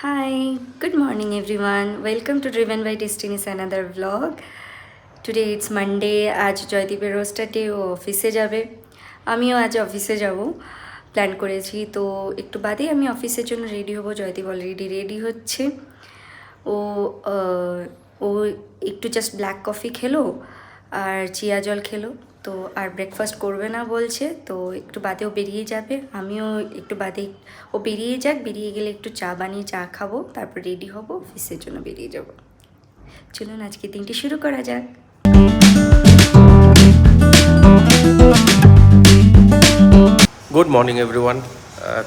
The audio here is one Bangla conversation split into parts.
Hi, good morning everyone. Welcome to Driven by Destiny's another vlog. Today it's Monday. আজ জয়দীপের রোস্টার ডে ও অফিসে যাবে। আমিও আজ অফিসে যাব প্ল্যান করেছি, তো একটু বাদেই আমি অফিসের জন্য রেডি হব। জয়দীপ অলরেডি রেডি হচ্ছে। ও ও একটু জাস্ট ব্ল্যাক কফি খেলো আর চিয়া জল খেলো, তো আর ব্রেকফাস্ট করবে না বলছে। তো একটু বাদে ও বেরিয়ে যাবে, আমিও একটু বাদে ও বেরিয়ে যাক, বেরিয়ে গেলে একটু চা বানিয়ে চা খাবো, তারপর রেডি হব, অফিসের জন্য বেরিয়ে যাব। চলুন আজকে দিনটি শুরু করা যাক। Good morning everyone.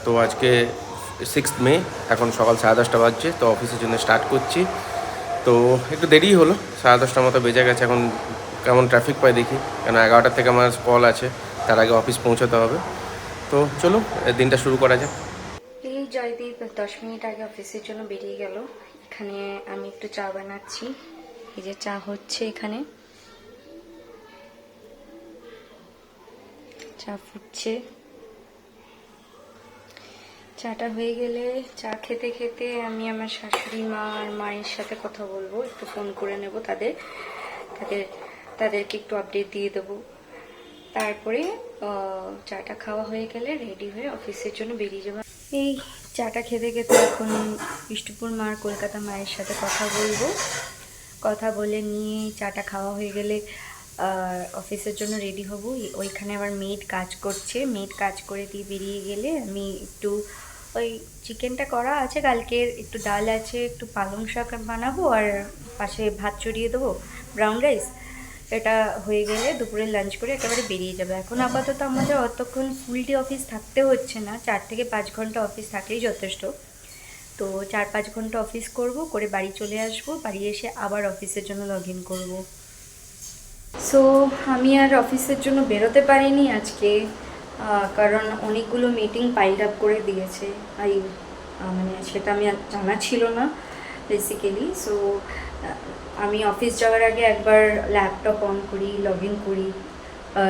তো আজকে 6 মে, এখন সকাল 10:30 বাজছে। তো অফিসের জন্য স্টার্ট করছি। তো একটু দেরিই হলো, 10:30 মতো বেজে গেছে। এখন কেমন ট্রাফিক পাই দেখি, কেন 11টার থেকে আমার কল আছে, তার আগে অফিস পৌঁছাতে হবে। তো চলো দিনটা শুরু করা যাক। এই জয়দীপ 10 মিনিট আগে অফিসের জন্য বেরিয়ে গেল। এখানে আমি একটু চা বানাচ্ছি। এই যে চা হচ্ছে, এখানে চা ফুটছে। চাটা হয়ে গেলে চা খেতে খেতে আমি আমার শাশুড়ি মা আর মায়ের সাথে কথা বলবো, একটু ফোন করে নেব তাদেরকে একটু আপডেট দিয়ে দেবো। তারপরে চাটা খাওয়া হয়ে গেলে রেডি হয়ে অফিসের জন্য বেরিয়ে যাবো। এই চাটা খেতে খেতে এখন বিষ্ণুপুর মার কলকাতা মায়ের সাথে কথা বলবো। কথা বলে নিয়ে চাটা খাওয়া হয়ে গেলে অফিসের জন্য রেডি হব। ওইখানে আবার মেড কাজ করছে, মেড কাজ করে দিয়ে বেরিয়ে গেলে আমি একটু ওই চিকেনটা করা আছে কালকের, একটু ডাল আছে, একটু পালং শাক বানাবো আর পাশে ভাত চড়িয়ে দেবো, ব্রাউন রাইস। এটা হয়ে গেলে দুপুরে লাঞ্চ করে একেবারে বেরিয়ে যাবে। এখন আপাতত আমাদের অতক্ষণ ফুল ডে অফিস থাকতে হচ্ছে না, 4 থেকে 5 ঘন্টা অফিস থাকলেই যথেষ্ট। তো 4-5 ঘন্টা অফিস করে বাড়ি চলে আসবো, বাড়ি এসে আবার অফিসের জন্য লগ ইন করবো। সো আমি আর অফিসের জন্য বেরোতে পারিনি আজকে, কারণ অনেকগুলো মিটিং পাইল আপ করে দিয়েছে। মানে সেটা আমি জানা ছিল না বেসিক্যালি। সো আমি অফিস যাওয়ার আগে একবার ল্যাপটপ অন করি, লগ ইন করি,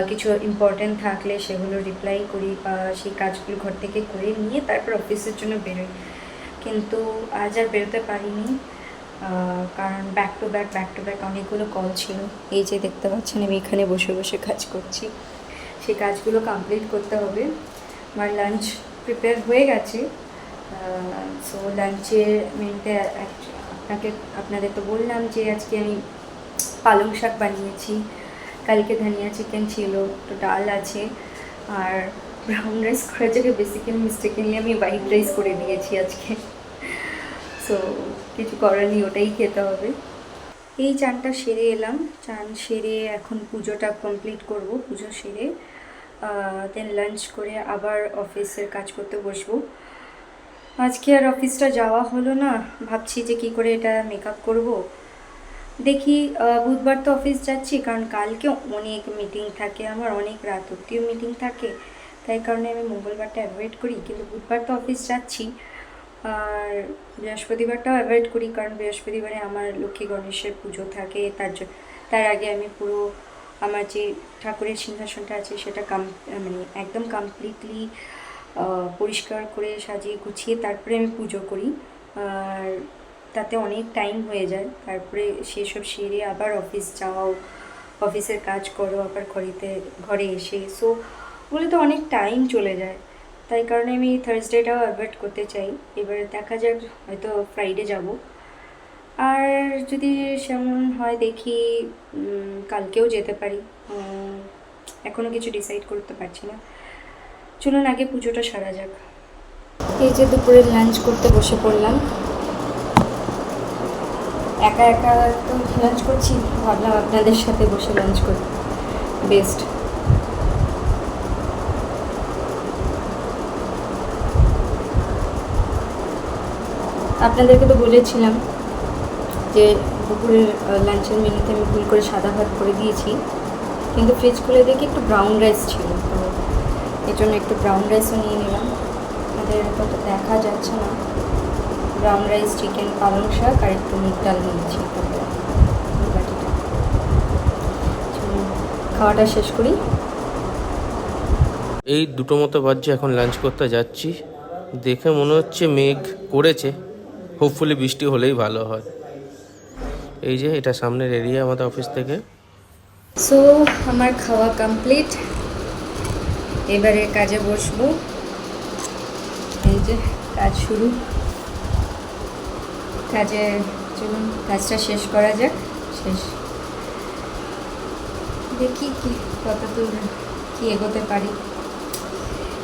কিছু ইম্পর্টেন্ট থাকলে সেগুলো রিপ্লাই করি বা সেই কাজগুলো ঘর থেকে করে নিয়ে তারপর অফিসের জন্য বেরোই। কিন্তু আজ আর বেরোতে পারিনি, কারণ ব্যাক টু ব্যাক অনেকগুলো কল ছিল। এই যে দেখতে পাচ্ছেন আমি এখানে বসে বসে কাজ করছি, সেই কাজগুলো কমপ্লিট করতে হবে। আমার লাঞ্চ প্রিপেয়ার হয়ে গেছে। সো লাঞ্চের মেনুতে আপনাদের তো বললাম যে আজকে আমি পালং শাক বানিয়েছি, কালকে ধনিয়া চিকেন ছিল, তো ডাল আছে, আর ব্রাউন রাইস করার জায়গায় বেসিক্যালি মিস্টেকেনলি আমি হোয়াইট রাইস করে দিয়েছি আজকে। সো কিছু করার নেই, ওটাই খেতে হবে। এই চানটা সেরে এলাম, চান সেরে এখন পুজোটা কমপ্লিট করব। পুজো সেরে দেন লাঞ্চ করে আবার অফিসের কাজ করতে বসবো। আজকে আর অফিসটা যাওয়া হলো না, ভাবছি যে কি করে এটা মেকআপ করব। দেখি বুধবার তো অফিস যাচ্ছি, কারণ কালকে অনেক মিটিং থাকে আমার, অনেক রাত অব্দিও মিটিং থাকে, তাই কারণে আমি মঙ্গলবারটা অ্যাভয়েড করি। কিন্তু বুধবার তো অফিস যাচ্ছি, আর বৃহস্পতিবারটাও অ্যাভয়েড করি, কারণ বৃহস্পতিবারে আমার লক্ষ্মী গণেশের পুজো থাকে। তার আগে আমি পুরো আমার যে ঠাকুরের সিংহাসনটা আছে সেটা মানে একদম কমপ্লিটলি পরিষ্কার করে সাজিয়ে গুছিয়ে তারপরে আমি পুজো করি, আর তাতে অনেক টাইম হয়ে যায়। তারপরে সেসব সেরে আবার অফিস যাও, অফিসের কাজ করো, আবার ঘরে এসে, সো ওগুলো তো অনেক টাইম চলে যায়। তাই কারণে আমি থার্সডেটাও অ্যাভয়েড করতে চাই। এবারে দেখা যাক, হয়তো ফ্রাইডে যাব, আর যদি সেমন হয় দেখি কালকেও যেতে পারি। এখনও কিছু ডিসাইড করতে পারছি না। চলুন আগে পুজোটা সারা যাক। এই যে দুপুরে লাঞ্চ করতে বসে পড়লাম, একা একা তো লাঞ্চ করছি, ভাবলাম আপনাদের সাথে বসে লাঞ্চ করি, বেস্ট। আপনাদেরকে তো বলেছিলাম যে দুপুরের লাঞ্চের মেনুতে আমি ভুল করে সাদা ভাত করে দিয়েছি, কিন্তু ফ্রিজ খুলে দেখি একটু ব্রাউন রাইস ছিল, তো এই জন্য একটু ব্রাউন রাইসও নিয়ে নিলাম। আমাদের কত দেখা যাচ্ছে না, ব্রাউন রাইস, চিকেন, পালং শাক আর একটু মুগ ডাল নিয়েছি বাটিটা। খাওয়াটা শেষ করি। এই 2টো মতো বাজছে, এখন লাঞ্চ করতে যাচ্ছি। দেখে মনে হচ্ছে মেঘ করেছে, হোপফুলি বৃষ্টি হলেই ভালো হয়। এই যে এটা সামনের এরিয়া আমাদের অফিস থেকে। সো আমার খাওয়া কমপ্লিট, এবারে কাজে বসবো। এই যে কাজ শুরু, কাজে চলুন কাজটা শেষ করা যাক। শেষ দেখি কি কতদূর কি এগোতে পারি।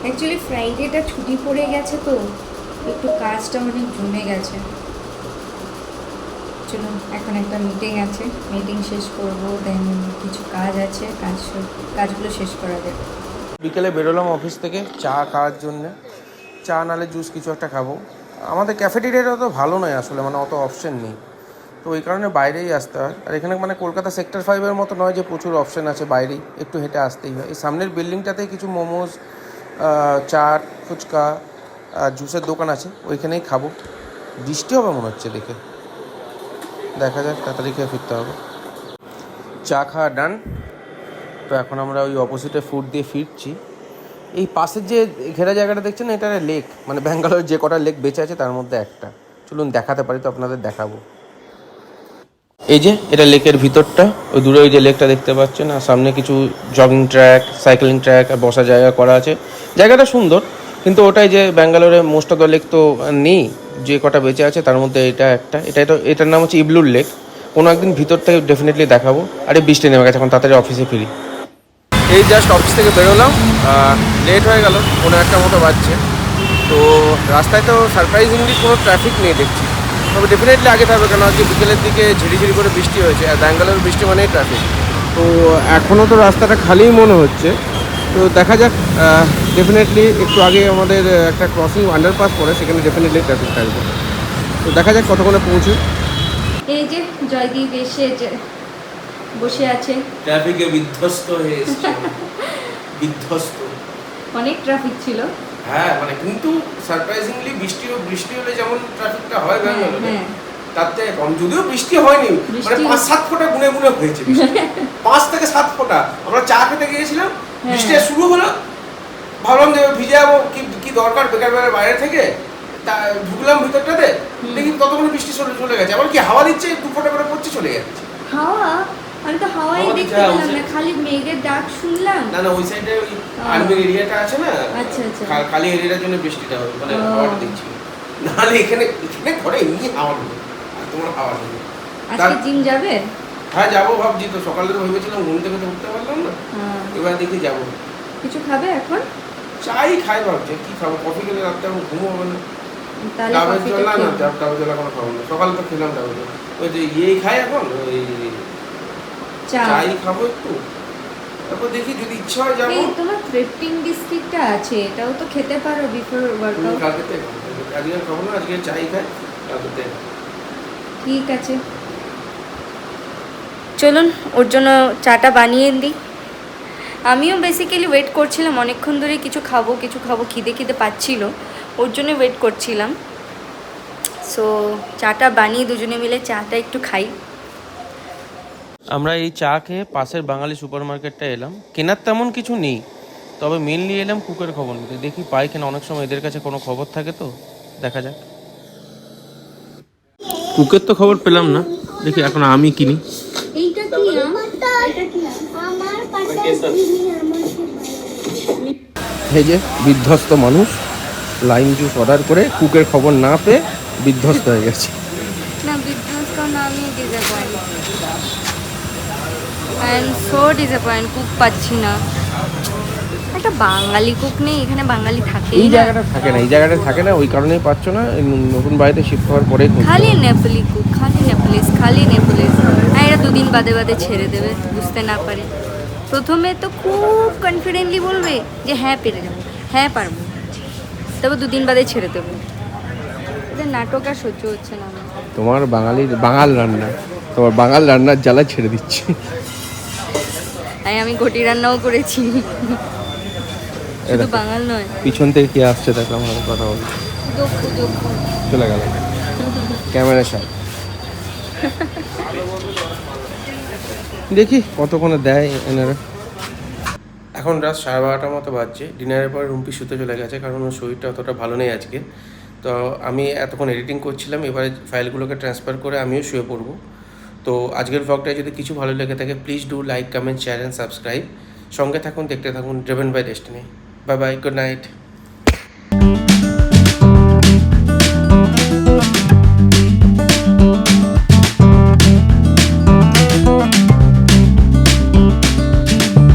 অ্যাকচুয়ালি ফ্রাইডেটা ছুটি পড়ে গেছে তো একটু কাজটা অনেক জমে গেছে। চলুন এখন একটা মিটিং আছে, মিটিং শেষ করব, দেন কিছু কাজ আছে, কাজগুলো শেষ করা যাক। বিকেলে বেরোলাম অফিস থেকে চা খাওয়ার জন্য, চা নালে জুস কিছু একটা খাবো। আমাদের ক্যাফেটেরিয়াটা তো ভালো নয় আসলে, মানে অত অপশন নেই, তো ওই কারণে বাইরেই আসতে হয়। আর এখানে মানে কলকাতা সেক্টর 5-এর মতো নয় যে প্রচুর অপশন আছে, বাইরেই একটু হেঁটে আসতেই হয়। এই সামনের বিল্ডিংটাতেই কিছু মোমোজ, চাট, ফুচকা, জুসের দোকান আছে, ওইখানেই খাবো। বৃষ্টি হবে মনে হচ্ছে দেখে, দেখা যাক, তাড়াতাড়ি খেয়ে ফিরতে হবে। চা খাওয়া ডান। তো এখন আমরা ওই অপোজিটে ফুড দিয়ে ফিরছি। এই পাশের যে ঘেরা জায়গাটা দেখছেন, এটা লেক, মানে ব্যাঙ্গালোর যে কটা লেক বেঁচে আছে তার মধ্যে একটা। চলুন দেখাতে পারি তো আপনাদের দেখাবো। এই যে এটা লেকের ভিতরটা, ওই দূরে ওই যে লেকটা দেখতে পাচ্ছেন, আর সামনে কিছু জগিং ট্র্যাক, সাইক্লিং ট্র্যাক আর বসার জায়গা করা আছে। জায়গাটা সুন্দর, কিন্তু ওটাই যে ব্যাঙ্গালোরে মোস্ট অফ দ্য লেক তো নেই, যে কটা বেঁচে আছে তার মধ্যে এটা একটা। এটার নাম হচ্ছে ইবলুর লেক। কোনো একদিন ভিতর থেকে ডেফিনেটলি দেখাবো। আরে বৃষ্টি নেমে গেছে, এখন তাড়াতাড়ি অফিসে ফিরি। এই জাস্ট অফিস থেকে বেরোলাম, লেট হয়ে গেল, 1:30 মতো বাজছে। তো রাস্তায় তো সারপ্রাইজিংলি কোনো ট্রাফিক নেই দেখছি, তবে ডেফিনেটলি আগে থাকবে, কেন আজকে বিকেলের দিকে ঝিরিঝিরি করে বৃষ্টি হয়েছে, আর ব্যাঙ্গালোর বৃষ্টি মানেই ট্রাফিক। তো এখনও তো রাস্তাটা খালিই মনে হচ্ছে, তো দেখা যাক। ডেফিনেটলি একটু আগে আমাদের একটা ক্রসিং আন্ডারপাস পড়ে, সেখানে ডেফিনেটলি ট্রাফিক থাকবে। তো দেখা যাক কতক্ষণে পৌঁছে। এই যে জয়দীপ এসে বসে আছে, ট্রাফিকে বিধ্বস্ত হয়ে এসেছে, বিধ্বস্ত। অনেক ট্রাফিক ছিল। হ্যাঁ, মানে কিন্তু সারপ্রাইজিংলি বৃষ্টি হলে যেমন ট্রাফিকটা হয় ব্যাঙ্গালোরে, তাতে কম। যদিও বৃষ্টি হয়নি, মানে 5-7 ফোঁটা গুনে গুনে হয়েছে, 5 থেকে 7 ফোঁটা। আমরা চা খেতে গিয়েছিলাম, বৃষ্টি শুরু হলো, ভাবলাম যে ভিজে যাবো, কি দরকার বেকার বাইরে থেকে, তা ঢুকলাম ভিতরটাতে, দেখি ততক্ষণে বৃষ্টি চলে গেছে। আবার কি হাওয়া দিচ্ছে, 2 ফোঁটা করে পড়ছে, চলে যাচ্ছে হাওয়া। আমি তো হাওয়াই দেখতে পেলাম না, খালি মেঘের ডাক শুনলাম। না ওই সাইডে ওই আর্মি এরিয়াটা আছে না, আচ্ছা আচ্ছা, কালি এরিয়ার জন্য বৃষ্টিটা হবে, মানে হাওয়াটা দেখছি। নাহলে এখানে ঘরে এমনি হাওয়া নেই, আর তোমার হাওয়া নেই। আজকে জিম যাবে? হ্যাঁ যাবো ভাবছি তো, সকালে তো ভেবেছিলাম, ঘুম থেকে তো উঠতে পারলাম না, এবার দেখি যাবো। কিছু খাবে এখন? চাই খাই ভাবছি, কি খাবো? কফি খেলে রাত্রে আমার ঘুম হবে না। তাহলে ডাবের জল না, ডাবের জল এখন খাবো না, সকালে তো খেলাম ডাবের জল। ওই যে ইয়েই খাই এখন, ওই চাই খাবো একটু, তারপর দেখি যদি ইচ্ছা হয় যাবো। এই তোমার থ্রেফটিং বিস্কিটটা আছে, এটাও তো খেতে পারো বিফোর ওয়ার্কআউট। কালকে থেকে আজকে খাবো না, আজকে চাই খাই, কালকে থেকে। ঠিক আছে, চলুন ওর জন্য চাটা বানিয়ে দিই। আমিও বেসিক্যালি ওয়েট করছিলাম অনেকক্ষণ ধরে, কিছু খাবো, খিদে পাচ্ছিল, ওর জন্য ওয়েট করছিলাম। সো চাটা বানিয়ে দুজনে মিলে চাটা একটু খাই। আমরা এই চা খেয়ে পাশের বাঙালি সুপার মার্কেটটা এলাম। কেনার তেমন কিছু নেই, তবে মেনলি এলাম কুকের খবর নিতে, দেখি পাই কেনা। অনেক সময় এদের কাছে কোনো খবর থাকে, তো দেখা যাক। কুকের তো খবর পেলাম না, দেখি এখন আমি কিনি। এইটা কি? এটা কি? আমার পাশে এই যে বিধ্বস্ত মানুষ, লাইম জুস অর্ডার করে কুকের খবর না পেয়ে বিধ্বস্ত হয়ে গেছে। না, বিধ্বস্ত না, আমি disappoint, I am so disappoint. Cook পাচ্ছি না, একটা বাঙালি কুক নেই এখানে, বাঙালি থাকে এই জায়গাটা থাকে না, ওই কারণেই পাচ্ছ না। নতুন বাড়িতে শিফট হওয়ার পরে খালি নেপালি কুক, খালি নেপালিস। আর এরা 2 দিন বাদে ছেড়ে দেবে, বুঝতে না পারে। প্রথমে তো খুব কনফিডেন্টলি বলবে যে হ্যাঁ পেরে যাবো, হ্যাঁ পারবো, তবে 2 দিন বাদে ছেড়ে দেবে। এদের নাটক আর সহ্য হচ্ছে না আমার। তোমার বাঙাল রান্না, তোমার বাঙাল রান্নার জ্বালা ছেড়ে দিচ্ছি। আমি ঘটি রান্নাও করেছি, শুধু বাঙাল নয়। পিছন থেকে কে আসছে দেখো, আমার কথা বলি, চলে গেল ক্যামেরা সাথে। দেখি কতক্ষণে দেয় এনারা। এখন রাত 12:30 মতো বাজছে। ডিনারের পর রুম্পি শুতে চলে গেছে, কারণ ওর শরীরটা অতটা ভালো নেই আজকে। তো আমি এতক্ষণ এডিটিং করছিলাম, এবারে ফাইলগুলোকে ট্রান্সফার করে আমিও শুয়ে পড়বো। তো আজকের ব্লগটায় যদি কিছু ভালো লেগে থাকে please do like, comment, share and subscribe. সঙ্গে থাকুন, দেখতে থাকুন driven by destiny. Bye bye, good night.